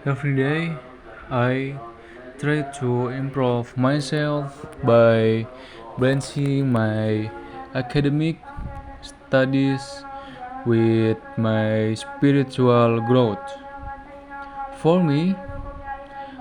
Every day, I try to improve myself by balancing my academic studies with my spiritual growth. For me,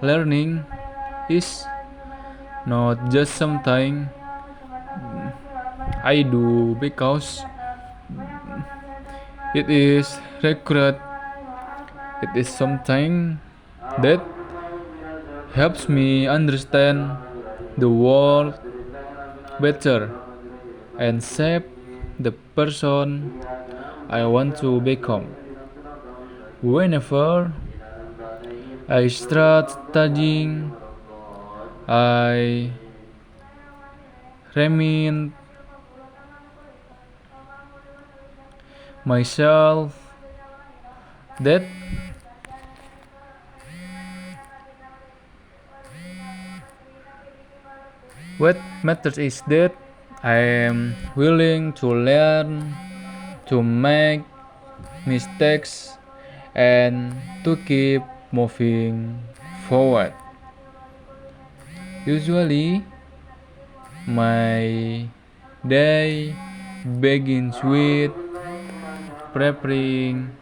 learning is not just something I do because it is required. It is something that helps me understand the world better and shape the person I want to become. Whenever I start studying, I remind myself that what matters is that I am willing to learn, to make mistakes, and to keep moving forward. Usually, my day begins with preparing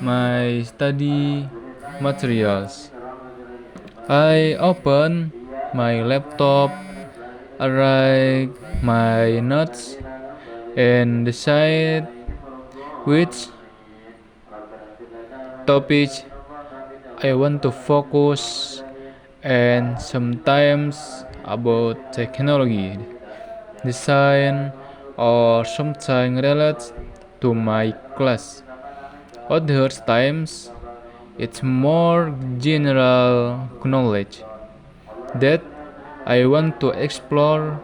my study materials. I open my laptop, write my notes, and decide which topics I want to focus, and sometimes about technology, design, or something related to my class. Other times, it's more general knowledge that I want to explore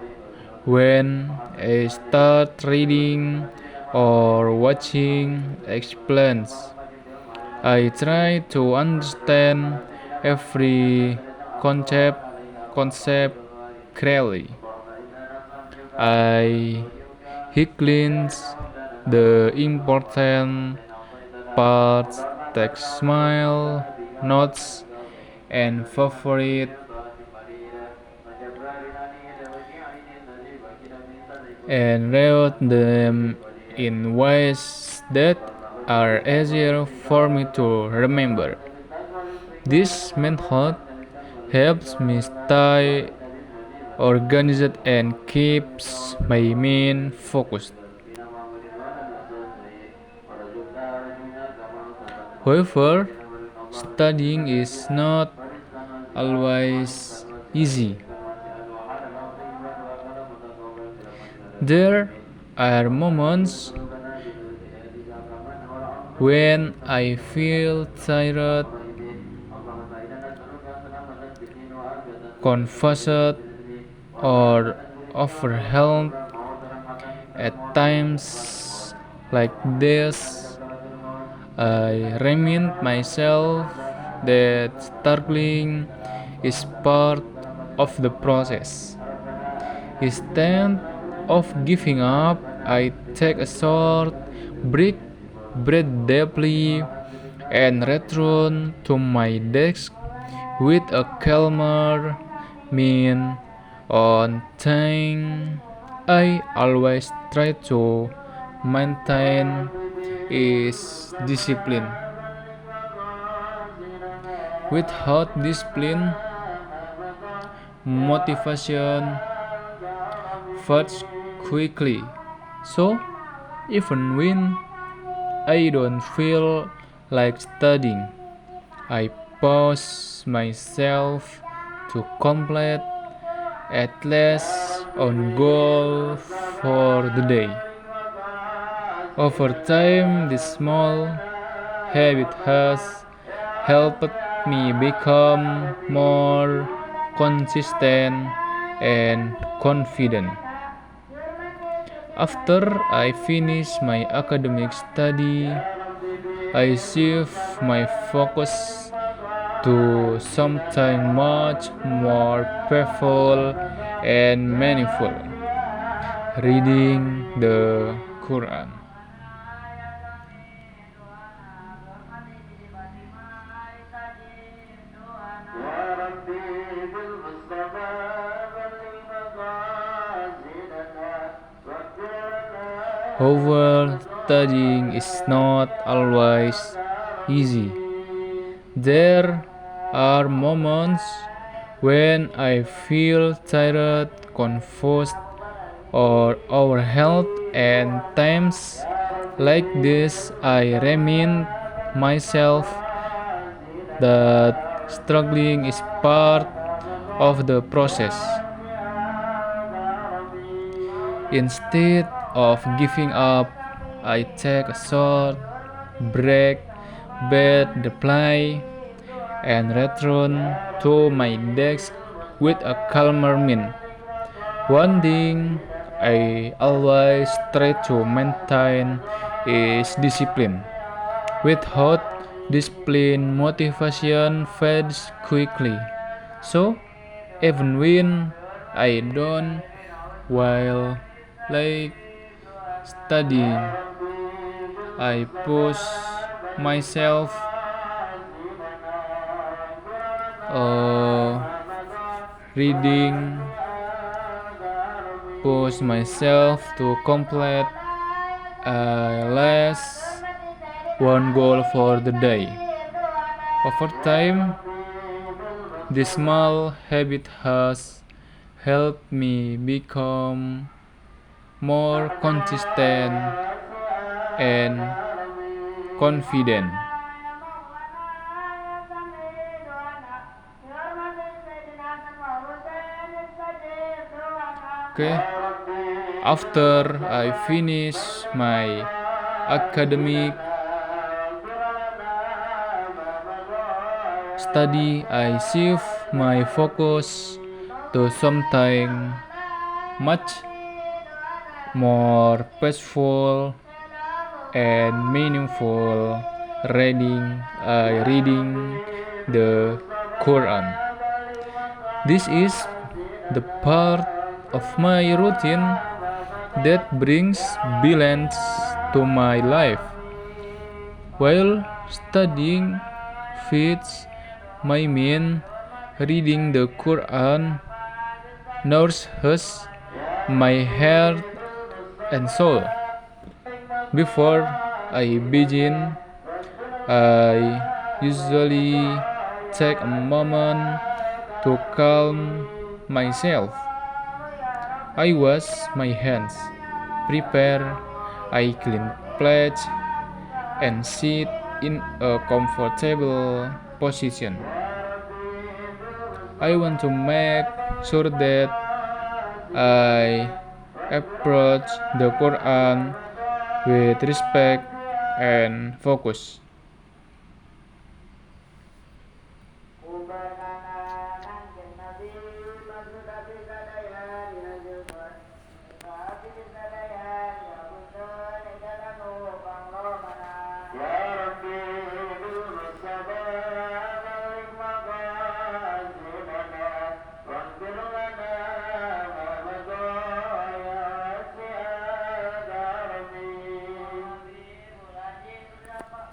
when I start reading or watching explains. I try to understand every concept concept clearly. I highlight the important parts, take smile, notes, and favorite and write them in ways that are easier for me to remember. This method helps me stay organized and keeps my mind focused. However, studying is not always easy. There are moments when I feel tired, confused, or overwhelmed. At times like this, I remind myself that struggling is part of the process. Instead of giving up, I take a short break, breathe deeply, and return to my desk with a calmer mind on thing. I always try to maintain is discipline. Without discipline, motivation fades quickly. So, even when I don't feel like studying, I pause myself to complete at least one goal for the day. Over time, this small habit has helped me become more consistent and confident. After I finish my academic study, I shift my focus to something much more powerful and meaningful, reading the Quran. However, studying is not always easy. There are moments when I feel tired, confused, or overwhelmed, and times like this I remind myself that struggling is part of the process. Instead of giving up, I take a short break, bathe the play, and return to my desk with a calmer mind. One thing I always try to maintain is discipline. Without discipline, motivation fades quickly. So, even when I don't while like studying, I push myself uh, reading, push myself to complete less one goal for the day. Over time, this small habit has helped me become more consistent and confident. Okay, after I finish my academic study, I shift my focus to something much more peaceful and meaningful, reading the Quran. This is the part of my routine that brings balance to my life. While studying feeds my mind, reading the Quran nourishes my heart and soul. Before I begin, I usually take a moment to calm myself. I wash my hands, prepare, I clean plates, and sit in a comfortable position. I want to make sure that I approach the Quran with respect and focus.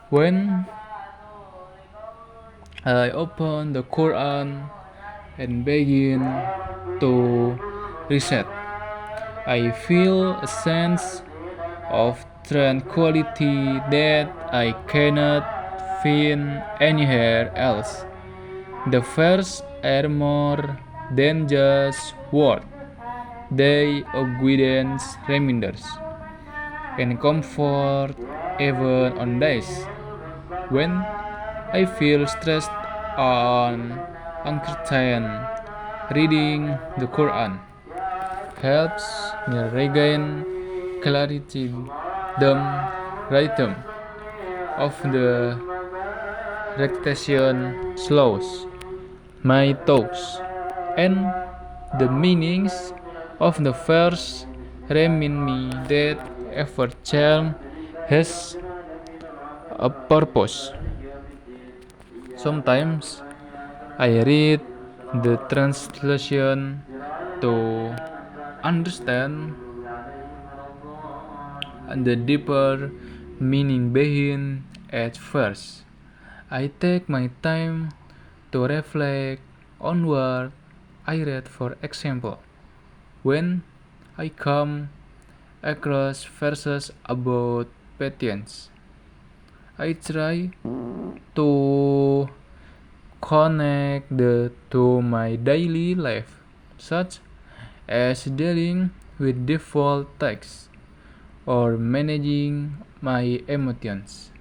When I open the Quran and begin to reset, I feel a sense of tranquility that I cannot find anywhere else. The verse are more than just words, they are guidance reminders and comfort even on days when I feel stressed and uncertain. Reading the Quran helps me regain clarity. The rhythm of the recitation slows my thoughts, and the meanings of the verse remind me that every child has a purpose. Sometimes I read the translation to understand the deeper meaning behind at first. I take my time to reflect on what I read. For example, when I come across verses about patience. I try to connect the to my daily life, such as dealing with default text or managing my emotions.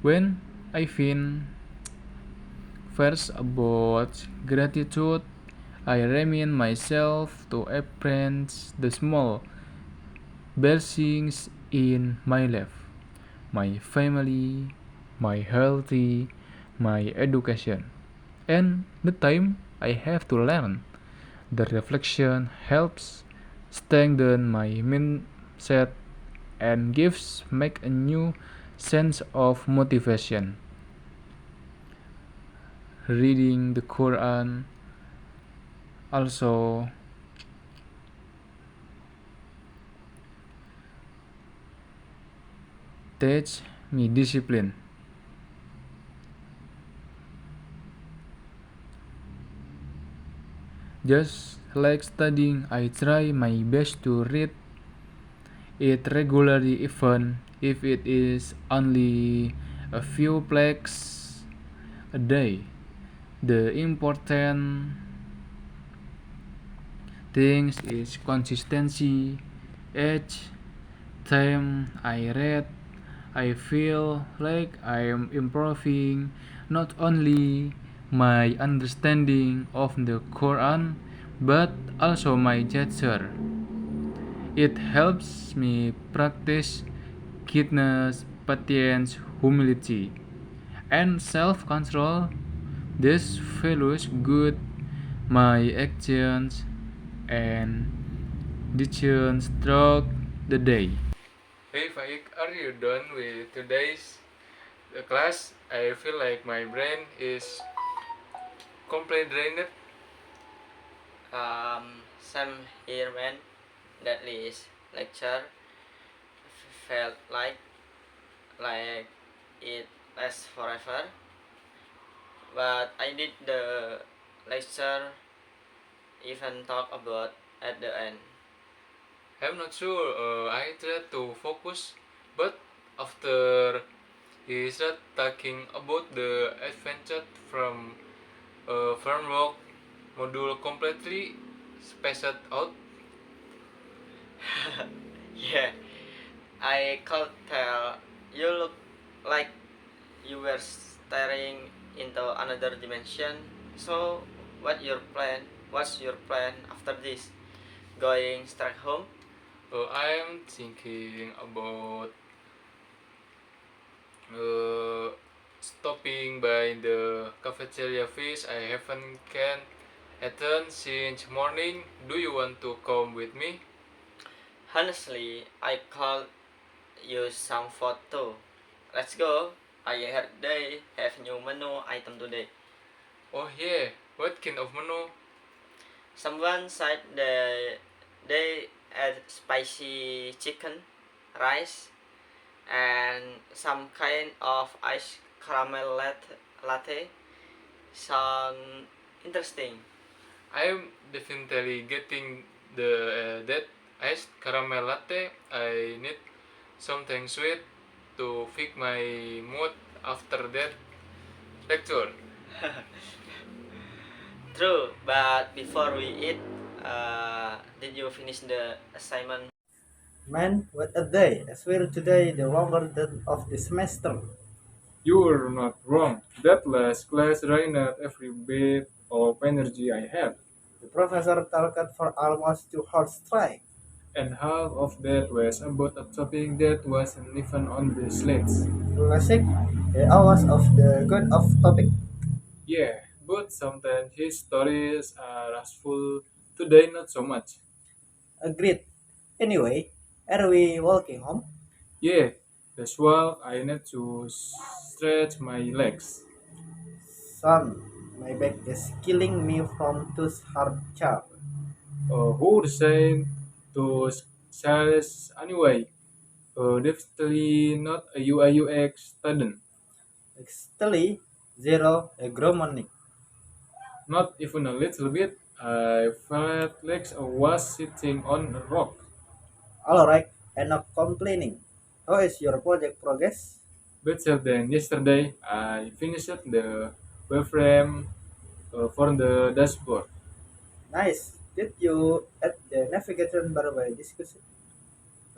When I find verse about gratitude, I remind myself to appreciate the small blessings in my life, my family, my healthy, my education, and the time I have to learn. The reflection helps strengthen my mindset and gives make a new sense of motivation. Reading the Quran also teach me discipline. Just like studying, I try my best to read it regularly even if it is only a few plaques a day. The important things is consistency. Each time I read, I feel like I am improving not only my understanding of the Quran but also my gesture. It helps me practice kindness, patience, humility, and self control. This values good my actions and decisions throughout the day. Hey Faik, are you done with today's class? I feel like my brain is completely drained. Same here, man. That is lecture felt like it lasts forever. But I did the lecture even talk about at the end. I'm not sure. I tried to focus, but after he started talking about the adventure from framework module completely spaced out. Yeah, I could tell you look like you were staring into another dimension. So, What's your plan after this? Going straight home? I'm thinking about uh, stopping by the cafeteria fish. I haven't can eaten since morning. Do you want to come with me? Honestly, I could use some photo. Let's go. I heard they have new menu item today. Oh yeah, what kind of menu? Someone said they add spicy chicken, rice, and some kind of ice caramel latte. Sound interesting. I'm definitely getting the that iced caramel latte. I need something sweet to fix my mood after that lecture. True, but before we eat, did you finish the assignment? Man, what a day! I swear today the longer of the semester. You're not wrong. That last class drained every bit of energy I had, The professor talked for almost 2 hours straight. and half of that was about a topic that wasn't even on the slates. Classic, the hours of the good of topic. Yeah, but sometimes his stories are as full. Today, not so much. Agreed. Anyway, are we walking home? Yeah, that's why I need to stretch my legs. Son, my back is killing me from too hard job. Who designed those cells anyway? Definitely not a UI UX student. Actually, zero agronomic. Not even a little bit. I felt like I was sitting on a rock. Alright, enough complaining. How is your project progress? Better than yesterday, I finished the wireframe for the dashboard. Nice. Did you add the navigation bar by discussion?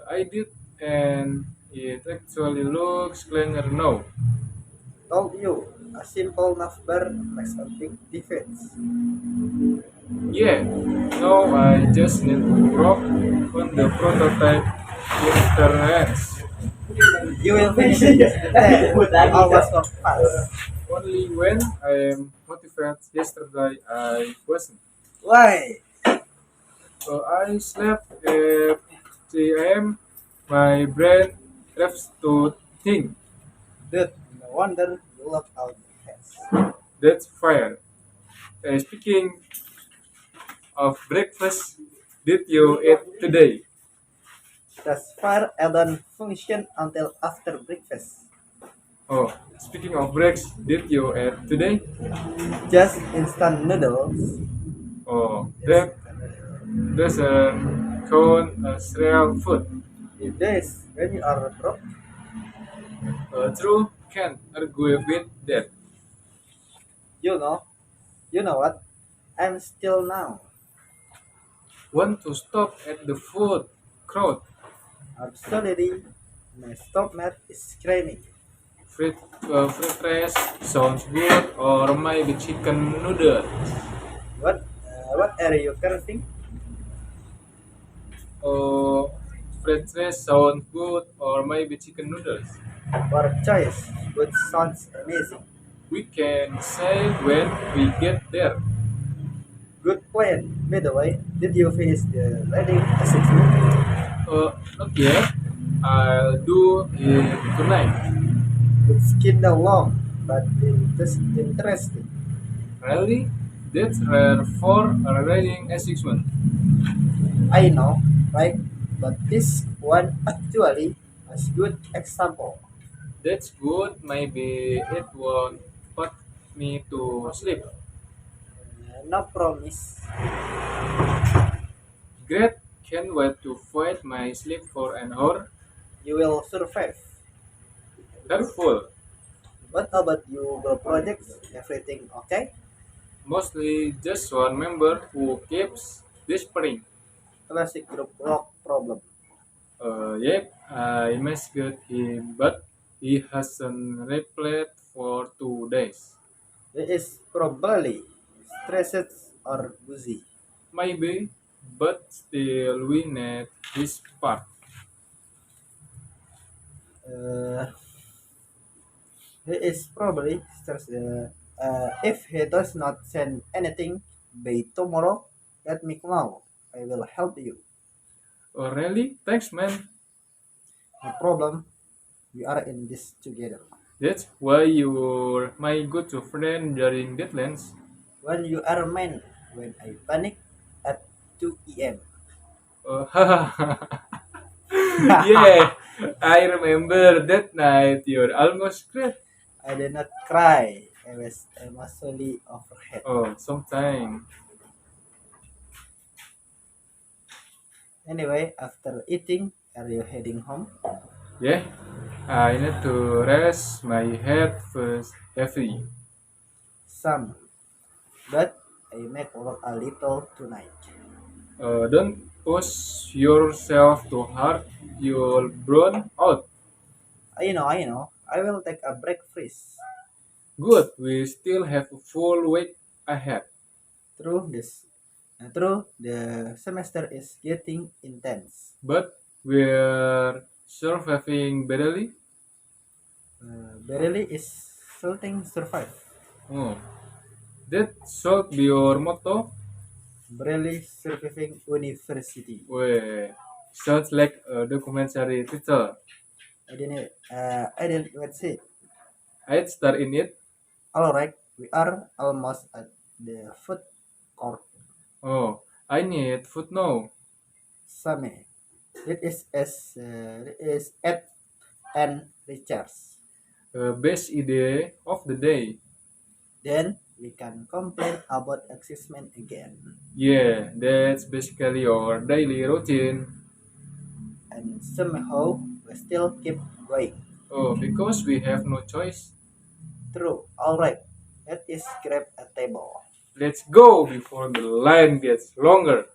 I did, and it actually looks cleaner now. Told you, a simple navbar makes a big difference. Yeah, now I just need to work on the prototype interference. You will finish it. Always work fast. Only when I am motivated. Yesterday I wasn't. Why? I slept at 3 a.m. My brain refused to think. Dude, no wonder you look out fast. That's fire. Speaking of breakfast, did you eat today? That's fire don't function until after breakfast. Oh, speaking of breaks, did you eat today? Just instant noodles. Oh, Yes, that instant noodles. doesn't count as real food. It is when you are broke. True, can't argue with that. You know, you know what? I'm still now. Want to stop at the food crowd? Absolutely, my stop mat is screaming. Fried rice sounds good, or maybe chicken noodle. What are you carving? Uh, Fried rice sounds good, or maybe chicken noodles. What choice? Good sounds amazing. We can decide when we get there. Good plan. By the way, did you finish the reading assessment? Not yet. I'll do it tonight. It's kinda long, but it's interesting. Really? That's rare for a reading assessment. I know, right? But this one actually has good example. That's good. Maybe it won't put me to sleep. No promise. Great. Can't wait to fight my sleep for an hour. You will survive. Careful. What about your group projects? Everything okay? Mostly just one member who keeps whispering. Classic group rock problem. Yep, I messaged him, but he hasn't replied for 2 days. It is probably stressed or busy. Maybe, but still we need his part. Uh, he is probably stressed. If he does not send anything by tomorrow, let me know. I will help you. Oh, really? Thanks, man. No problem. We are in this together. That's why you're my good friend during deadlines. When you are mine, when I panic at 2 a.m. Oh, yeah, I remember that night. You're almost great. I did not cry. I was emotionally overhead. Oh, sometime. Anyway, after eating, are you heading home? Yeah, I need to rest my head first. Heavy. Some, but I make work a little tonight. Don't push yourself too hard. You'll burn out. I know. I will take a break first. Good, we still have a full week ahead. Through this, through the semester is getting intense. But we're surviving barely. Barely is something survive. Oh, that should be your motto. Barely surviving university. Wait, sounds like a documentary title. Let's see. I'd start in it. Alright, we are almost at the food court. Oh, I need food now. Same. It is at and recharge. Best idea of the day. Then we can complain about assessment again. Yeah, that's basically your daily routine. and somehow we still keep going. Oh, because we have no choice. True. Alright. Let us grab a table. Let's go before the line gets longer.